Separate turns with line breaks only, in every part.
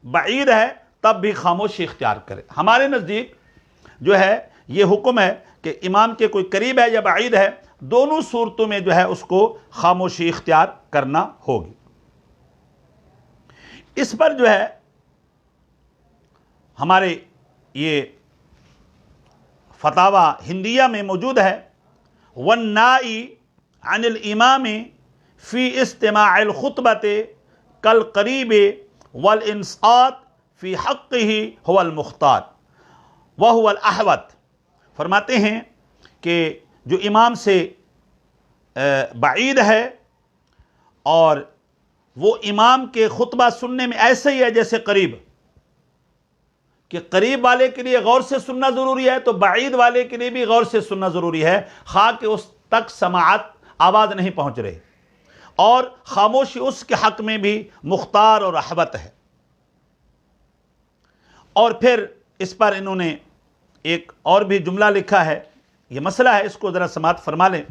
بعید ہے تب بھی خاموشی اختیار کرے۔ ہمارے نزدیک جو ہے یہ حکم ہے کہ امام کے کوئی قریب ہے یا بعید ہے، دونوں صورتوں میں جو ہے اس کو خاموشی اختیار کرنا ہوگی۔ اس پر جو ہے ہمارے یہ فتاوی ہندیہ میں موجود ہے، وَالنَّائِ عَنِ الْإِمَامِ فِي اِسْتِمَاعِ الْخُطْبَةِ كَالْقَرِيبِ وَالْإِنصَاتِ فِي حَقِّهِ هُوَ الْمُخْتَارُ وَهُوَ الْأَحْوَطُ۔ فرماتے ہیں کہ جو امام سے بعید ہے اور وہ امام کے خطبہ سننے میں ایسے ہی ہے جیسے قریب، کہ قریب والے کے لیے غور سے سننا ضروری ہے تو بعید والے کے لیے بھی غور سے سننا ضروری ہے، خواہ کہ اس تک سماعت آواز نہیں پہنچ رہی، اور خاموشی اس کے حق میں بھی مختار اور احوط ہے۔ اور پھر اس پر انہوں نے ایک اور بھی جملہ لکھا ہے، یہ مسئلہ ہے، اس کو ذرا سماعت فرما لیں۔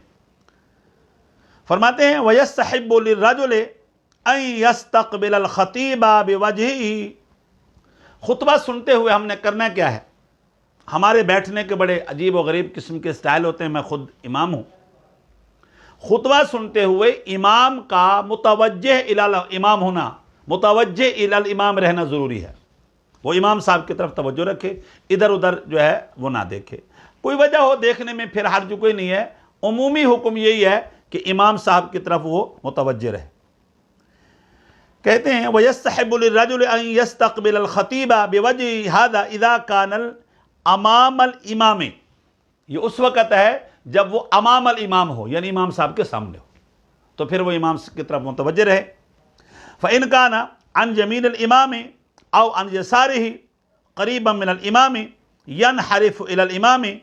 فرماتے ہیں وَيَسْتَحِبُّ لِلرَّجُلِ أَن يَسْتَقْبِلَ الْخَطِيبَ بِوَجْهِهِ۔ خطبہ سنتے ہوئے ہم نے کرنا کیا ہے؟ ہمارے بیٹھنے کے بڑے عجیب و غریب قسم کے سٹائل ہوتے ہیں، میں خود امام ہوں۔ خطبہ سنتے ہوئے امام کا متوجہ الی امام ہونا، متوجہ الی الامام رہنا ضروری ہے۔ وہ امام صاحب کی طرف توجہ رکھے، ادھر ادھر جو ہے وہ نہ دیکھے۔ کوئی وجہ ہو دیکھنے میں پھر حرج کوئی نہیں ہے، عمومی حکم یہی ہے کہ امام صاحب کی طرف وہ متوجہ رہے۔ کہتے ہیں وَيَسْتَحِبُّ لِلرَّجُلِ أَن يَسْتَقْبِلَ الْخَطِيبَ بِوَجْهِ هَذَا إِذَا كَانَ أَمَامَ الْإِمَامِ۔ یہ اس وقت ہے جب وہ امام الامام ہو، یعنی امام صاحب کے سامنے ہو، تو پھر وہ امام کی طرف متوجہ رہے۔ فَإِنْ كَانَ عَنْ يَمِينِ الْإِمَامِ أَوْ عَنْ يَسَارِهِ قَرِيبًا مِنَ الْإِمَامِ يَنْحَرِفُ إِلَى الْإِمَامِ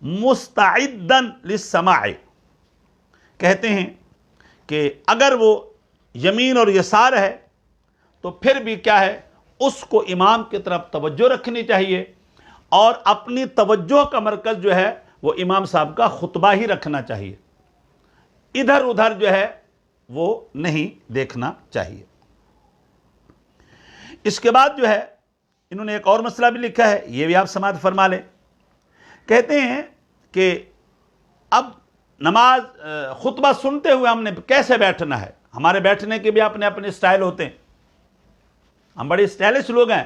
مُسْتَعِدًّا لِلسَّمَاعِ۔ کہتے ہیں کہ اگر وہ یمین اور یسار ہے تو پھر بھی کیا ہے، اس کو امام کی طرف توجہ رکھنی چاہیے، اور اپنی توجہ کا مرکز جو ہے وہ امام صاحب کا خطبہ ہی رکھنا چاہیے، ادھر ادھر جو ہے وہ نہیں دیکھنا چاہیے۔ اس کے بعد جو ہے انہوں نے ایک اور مسئلہ بھی لکھا ہے، یہ بھی آپ سماعت فرما لیں۔ کہتے ہیں کہ اب نماز خطبہ سنتے ہوئے ہم نے کیسے بیٹھنا ہے؟ ہمارے بیٹھنے کے بھی اپنے اپنے سٹائل ہوتے ہیں، ہم بڑے سٹائلش لوگ ہیں،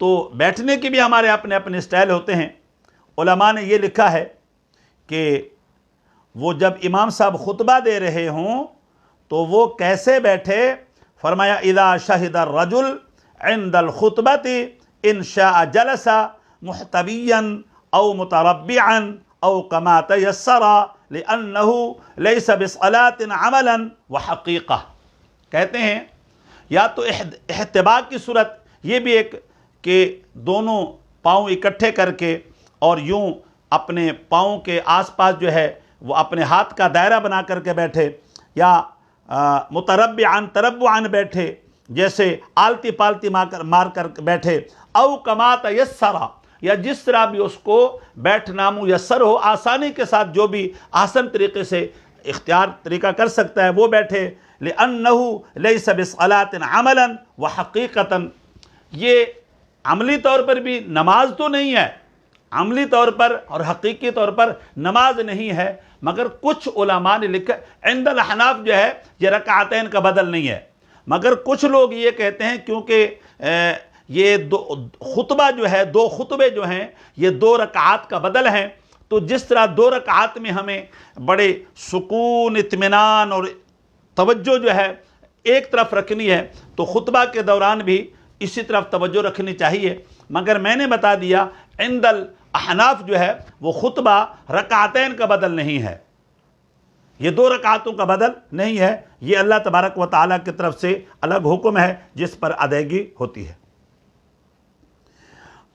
تو بیٹھنے کے بھی ہمارے اپنے اپنے سٹائل ہوتے ہیں۔ علماء نے یہ لکھا ہے کہ وہ جب امام صاحب خطبہ دے رہے ہوں تو وہ کیسے بیٹھے؟ فرمایا اذا شہد الرجل عند الخطبة ان شاء جلس محتبیا او متربعا او كما تيسر لأنه ليس بصلاة عملا وحقیقہ۔ کہتے ہیں یا تو احتباء کی صورت، یہ بھی ایک کہ دونوں پاؤں اکٹھے کر کے اور یوں اپنے پاؤں کے آس پاس جو ہے وہ اپنے ہاتھ کا دائرہ بنا کر کے بیٹھے، یا متربعاً تربعاً بیٹھے، جیسے آلتی پالتی مار کر بیٹھے، او کما تیسر، یا جس طرح بھی اس کو بیٹھنا میسر ہو، آسانی کے ساتھ جو بھی آسان طریقے سے اختیار طریقہ کر سکتا ہے وہ بیٹھے۔ لِأَنَّهُ لَيْسَ بِصَلَاةٍ عَمَلًا وَحَقِيقَةً، یہ عملی طور پر بھی نماز تو نہیں ہے، عملی طور پر اور حقیقی طور پر نماز نہیں ہے، مگر کچھ علماء نے لکھا عند الاحناف جو ہے یہ رکعتین کا بدل نہیں ہے، مگر کچھ لوگ یہ کہتے ہیں کیونکہ یہ خطبہ جو ہے، دو خطبے جو ہیں یہ 2 رکعات کا بدل ہیں، تو جس طرح 2 رکعات میں ہمیں بڑے سکون، اطمینان اور توجہ جو ہے ایک طرف رکھنی ہے، تو خطبہ کے دوران بھی اسی طرف توجہ رکھنی چاہیے۔ مگر میں نے بتا دیا عند الاحناف جو ہے وہ خطبہ رکعتین کا بدل نہیں ہے، یہ 2 رکعتوں کا بدل نہیں ہے، یہ اللہ تبارک و تعالیٰ کی طرف سے الگ حکم ہے جس پر ادائیگی ہوتی ہے۔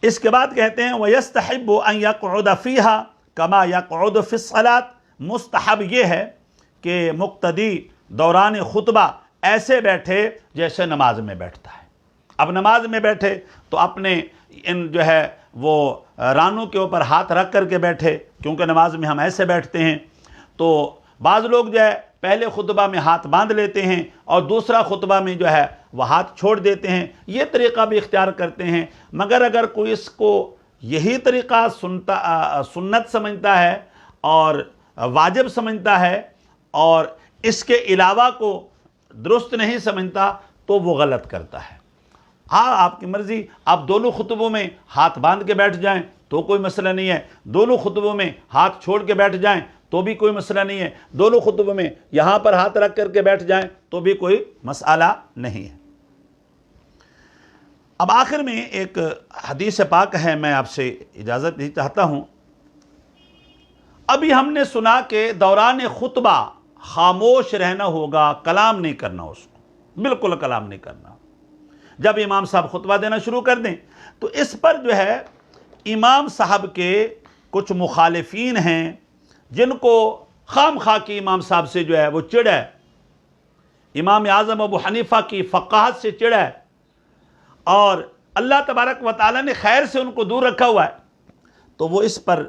اس کے بعد کہتے ہیں وَيَسْتَحِبُّ أَن يَقْعُدَ فِيهَا كَمَا يَقْعُدُ فِي الصَّلَاةِ، مستحب یہ ہے کہ مقتدی دوران خطبہ ایسے بیٹھے جیسے نماز میں بیٹھتا ہے۔ اب نماز میں بیٹھے تو اپنے ان جو ہے وہ رانوں کے اوپر ہاتھ رکھ کر کے بیٹھے، کیونکہ نماز میں ہم ایسے بیٹھتے ہیں۔ تو بعض لوگ جو ہے پہلے خطبہ میں ہاتھ باندھ لیتے ہیں اور دوسرا خطبہ میں جو ہے وہ ہاتھ چھوڑ دیتے ہیں، یہ طریقہ بھی اختیار کرتے ہیں۔ مگر اگر کوئی اس کو یہی طریقہ سنت سمجھتا ہے اور واجب سمجھتا ہے اور اس کے علاوہ کو درست نہیں سمجھتا تو وہ غلط کرتا ہے۔ ہاں، آپ کی مرضی، آپ دونوں خطبوں میں ہاتھ باندھ کے بیٹھ جائیں تو کوئی مسئلہ نہیں ہے، دونوں خطبوں میں ہاتھ چھوڑ کے بیٹھ جائیں تو بھی کوئی مسئلہ نہیں ہے، دونوں خطبوں میں یہاں پر ہاتھ رکھ کر کے بیٹھ جائیں تو بھی کوئی مسئلہ نہیں ہے۔ اب آخر میں ایک حدیث پاک ہے، میں آپ سے اجازت نہیں چاہتا ہوں۔ ابھی ہم نے سنا کہ دوران خطبہ خاموش رہنا ہوگا، کلام نہیں کرنا، اس کو بالکل کلام نہیں کرنا۔ جب امام صاحب خطبہ دینا شروع کر دیں تو اس پر جو ہے امام صاحب کے کچھ مخالفین ہیں جن کو خام خواہ کی امام صاحب سے جو ہے وہ چڑ ہے، امام اعظم ابو حنیفہ کی فقاہت سے چڑ ہے، اور اللہ تبارک و تعالیٰ نے خیر سے ان کو دور رکھا ہوا ہے، تو وہ اس پر